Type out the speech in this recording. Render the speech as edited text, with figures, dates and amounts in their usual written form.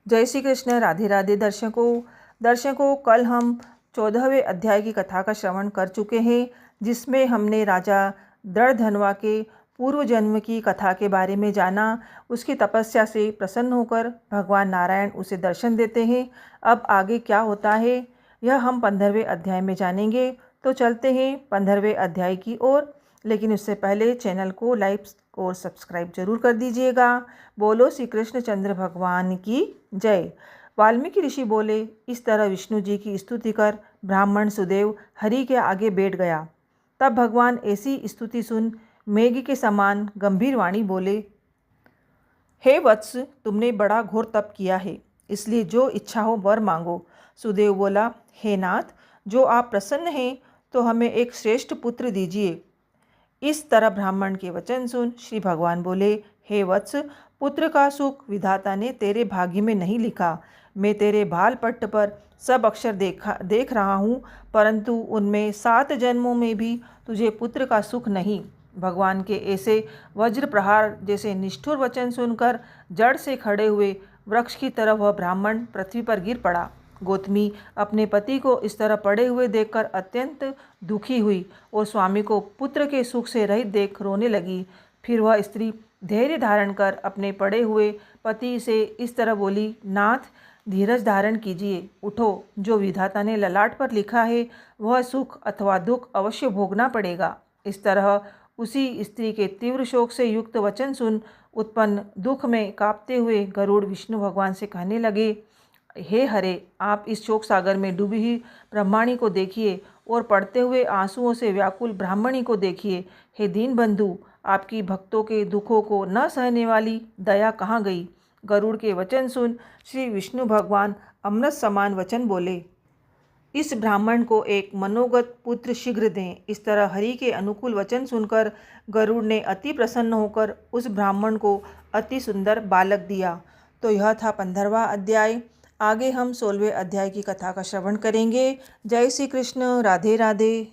जय श्री कृष्ण। राधे राधे दर्शकों कल हम 14वें अध्याय की कथा का श्रवण कर चुके हैं, जिसमें हमने राजा दृढ़धनवा के पूर्व जन्म की कथा के बारे में जाना। उसकी तपस्या से प्रसन्न होकर भगवान नारायण उसे दर्शन देते हैं। अब आगे क्या होता है यह हम 15वें अध्याय में जानेंगे। तो चलते हैं 15वें अध्याय की ओर, लेकिन उससे पहले चैनल को लाइक और सब्सक्राइब जरूर कर दीजिएगा। बोलो श्री कृष्णचंद्र भगवान की जय। वाल्मीकि ऋषि बोले, इस तरह विष्णु जी की स्तुति कर ब्राह्मण सुदेव हरि के आगे बैठ गया। तब भगवान ऐसी स्तुति सुन मेघ के समान गंभीर वाणी बोले, हे वत्स, तुमने बड़ा घोर तप किया है, इसलिए जो इच्छा हो वर मांगो। सुदेव बोला, हे नाथ, जो आप प्रसन्न हैं तो हमें एक श्रेष्ठ पुत्र दीजिए। इस तरह ब्राह्मण के वचन सुन श्री भगवान बोले, हे वत्स, पुत्र का सुख विधाता ने तेरे भाग्य में नहीं लिखा। मैं तेरे बाल पट्ट पर सब अक्षर देख रहा हूँ, परंतु उनमें 7 जन्मों में भी तुझे पुत्र का सुख नहीं। भगवान के ऐसे वज्र प्रहार जैसे निष्ठुर वचन सुनकर जड़ से खड़े हुए वृक्ष की तरह वह ब्राह्मण पृथ्वी पर गिर पड़ा। गौतमी अपने पति को इस तरह पड़े हुए देखकर अत्यंत दुखी हुई और स्वामी को पुत्र के सुख से रहित देख रोने लगी। फिर वह स्त्री धैर्य धारण कर अपने पड़े हुए पति से इस तरह बोली, नाथ, धीरज धारण कीजिए, उठो। जो विधाता ने ललाट पर लिखा है वह सुख अथवा दुख अवश्य भोगना पड़ेगा। इस तरह उसी स्त्री के तीव्र शोक से युक्त वचन सुन उत्पन्न दुख में कांपते हुए गरुड़ विष्णु भगवान से कहने लगे, हे हरे, आप इस शोक सागर में डूबी हुई ब्रह्माणी को देखिए और पड़ते हुए आंसुओं से व्याकुल ब्राह्मणी को देखिए। हे दीन बंधु, आपकी भक्तों के दुखों को न सहने वाली दया कहाँ गई। गरुड़ के वचन सुन श्री विष्णु भगवान अमृत समान वचन बोले, इस ब्राह्मण को एक मनोगत पुत्र शीघ्र दें। इस तरह हरि के अनुकूल वचन सुनकर गरुड़ ने अति प्रसन्न होकर उस ब्राह्मण को अति सुंदर बालक दिया। तो यह था 15वां अध्याय। आगे हम 16वें अध्याय की कथा का श्रवण करेंगे। जय श्री कृष्ण। राधे राधे।